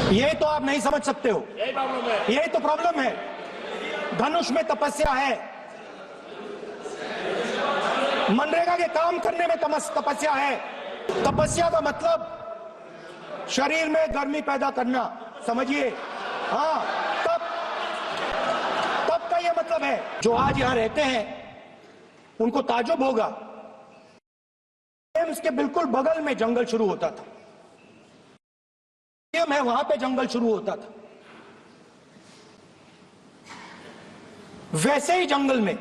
यही तो आप नहीं समझ सकते हो, यही तो प्रॉब्लम है। धनुष में तपस्या है, मनरेगा के काम करने में तपस्या है। तपस्या का मतलब शरीर में गर्मी पैदा करना, समझिए। हाँ, तब का ये मतलब है। जो आज यहां रहते हैं उनको ताजुब होगा, एम्स के बिल्कुल बगल में जंगल शुरू होता था, है वहां पे जंगल शुरू होता था। वैसे ही जंगल में,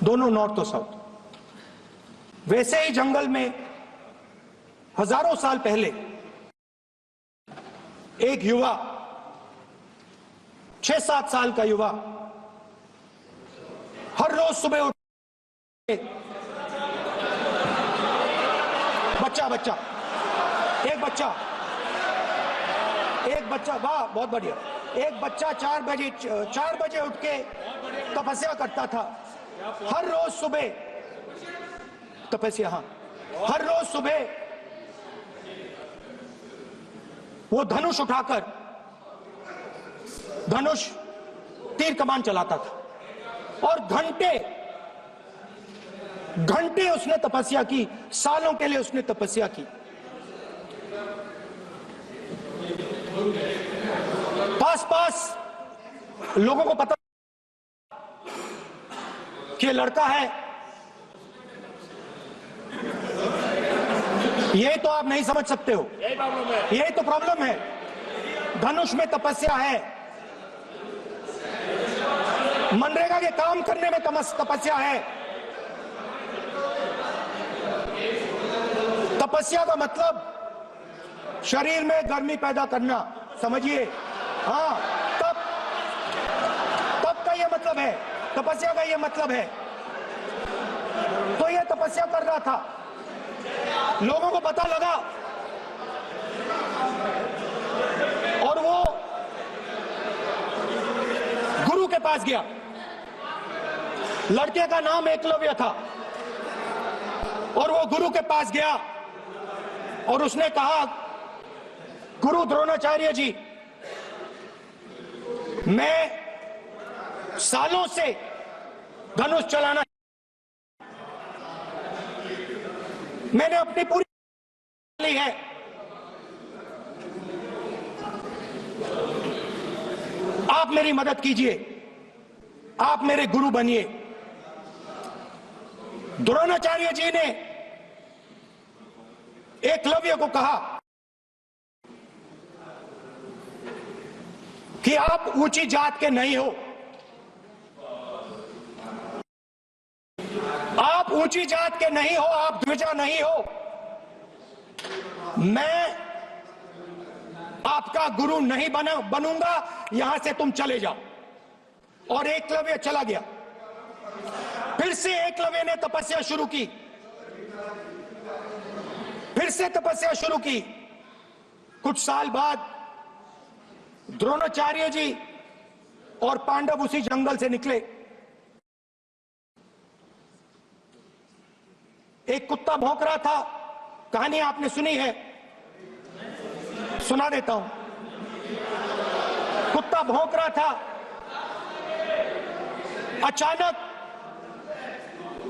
दोनों नॉर्थ और साउथ, वैसे ही जंगल में हजारों साल पहले एक युवा, 6-7 साल का युवा, हर रोज सुबह उठ एक बच्चा, वाह बहुत बढ़िया, एक बच्चा 4 बजे उठ के तपस्या करता था। हर रोज सुबह तपस्या, हाँ, हर रोज सुबह वो धनुष उठाकर तीर कमान चलाता था और घंटे उसने तपस्या की, सालों के लिए उसने तपस्या की। पास लोगों को पता कि लड़का है। यही तो आप नहीं समझ सकते हो, यही तो प्रॉब्लम है। धनुष में तपस्या है, मनरेगा के काम करने में तपस्या है। तपस्या का मतलब शरीर में गर्मी पैदा करना, समझिए। हाँ, तब का ये मतलब है, तपस्या का ये मतलब है। तो ये तपस्या कर रहा था, लोगों को पता लगा और वो गुरु के पास गया। लड़के का नाम एकलव्य था और वो गुरु के पास गया और उसने कहा, गुरु द्रोणाचार्य जी, मैं सालों से धनुष चलाना, मैंने अपनी पूरी ली है, आप मेरी मदद कीजिए, आप मेरे गुरु बनिए। द्रोणाचार्य जी ने एकलव्य को कहा कि आप ऊंची जात के नहीं हो, आप ऊंची जात के नहीं हो, आप द्विजा नहीं हो, मैं आपका गुरु नहीं बनूंगा, यहां से तुम चले जाओ। और एकलव्य चला गया। फिर से एकलव्य ने तपस्या शुरू की, फिर से तपस्या शुरू की। कुछ साल बाद द्रोणाचार्य जी और पांडव उसी जंगल से निकले। एक कुत्ता भौंक रहा था, कहानी आपने सुनी है, सुना देता हूं। कुत्ता भौंक रहा था, अचानक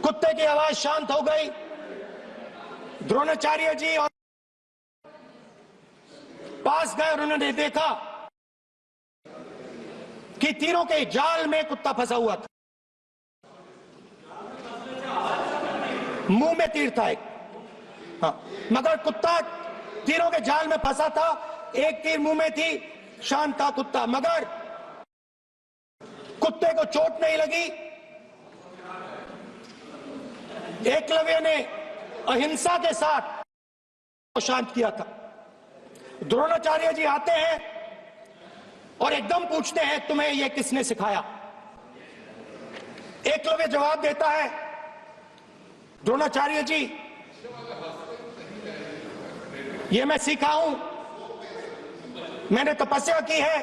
कुत्ते की आवाज शांत हो गई। द्रोणाचार्य जी और पास गए और उन्होंने देखा कि तीरों के जाल में कुत्ता फंसा हुआ था। मुंह में तीर था एक, हाँ, मगर कुत्ता तीरों के जाल में फंसा था, एक तीर मुंह में थी, शांत था कुत्ता, मगर कुत्ते को चोट नहीं लगी। एकलव्य ने अहिंसा के साथ शांत किया था। द्रोणाचार्य जी आते हैं और एकदम पूछते हैं, तुम्हें यह किसने सिखाया? एकलव्य जवाब देता है, द्रोणाचार्य जी, ये मैं सीखा हूं, मैंने तपस्या की है,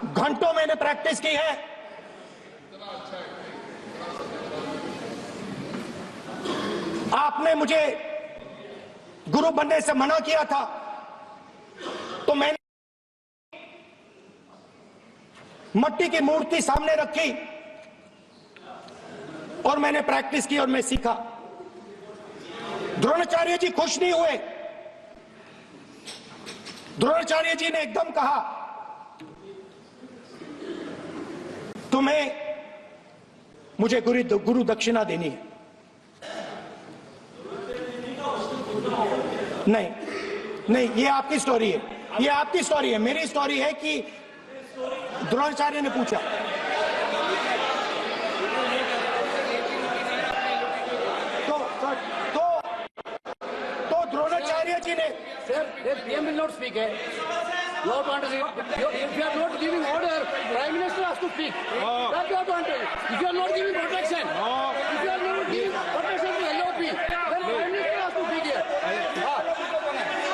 घंटों मैंने प्रैक्टिस की है। आपने मुझे गुरु बनने से मना किया था, तो मैंने मट्टी की मूर्ति सामने रखी और मैंने प्रैक्टिस की और मैं सीखा। द्रोणाचार्य जी खुश नहीं हुए। द्रोणाचार्य जी ने एकदम कहा, तुम्हें मुझे गुरु दक्षिणा देनी है। नहीं नहीं, ये आपकी स्टोरी है, ये आपकी स्टोरी है। मेरी स्टोरी है कि द्रोणाचार्य ने पूछा। तो द्रोणाचार्य जी ने PM will not speak. Your advantage. If you are not giving order, Prime Minister has to speak. That's your advantage. If you are not giving protection, if you are not giving protection to LOP, then Prime Minister has to speak here.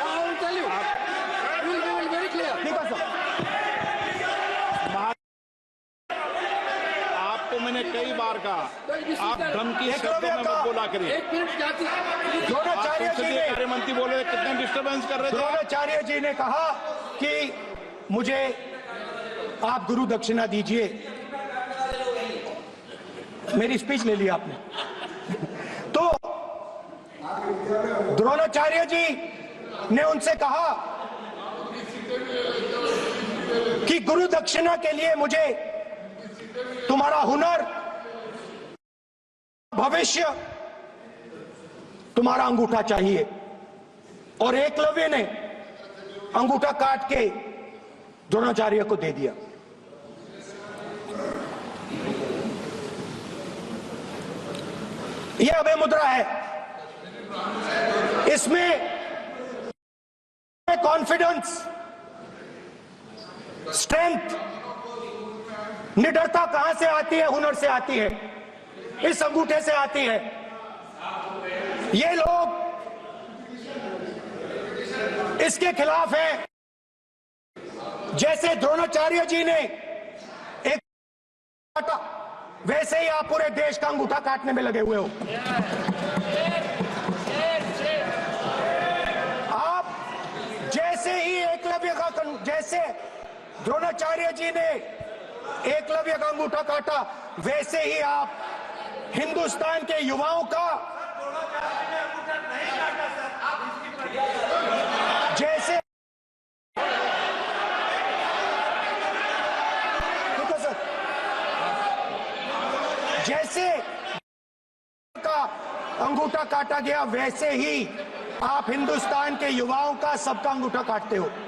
I will tell you. We will be very clear. आपको मैंने कई बार कहा, आप धमकी शब्दों में मत बोला करिए। एक मिनट जाती। द्रोणाचार्य जी ने, कार्य मंत्री बोले कितने डिस्टर्बेंस कर रहे थे। द्रोणाचार्य जी ने कहा कि मुझे आप गुरु दक्षिणा दीजिए। मेरी स्पीच ले ली आपने। तो द्रोणाचार्य जी ने उनसे कहा कि गुरु दक्षिणा के लिए मुझे तुम्हारा हुनर, भविष्य, तुम्हारा अंगूठा चाहिए। और एकलव्य ने अंगूठा काट के द्रोणाचार्य को दे दिया। यह अभय मुद्रा है। इसमें कॉन्फिडेंस, स्ट्रेंथ, निडरता कहां से आती है? हुनर से आती है, इस अंगूठे से आती है। ये लोग इसके खिलाफ हैं। जैसे द्रोणाचार्य जी ने एक काटा, वैसे ही आप पूरे देश का अंगूठा काटने में लगे हुए हो। आप जैसे ही एकलव्य का, जैसे द्रोणाचार्य जी ने एकलव्य का अंगूठा काटा, वैसे ही आप हिंदुस्तान के युवाओं का, जैसे जैसे का अंगूठा काटा गया, वैसे ही आप हिंदुस्तान के युवाओं का, सबका अंगूठा काटते हो।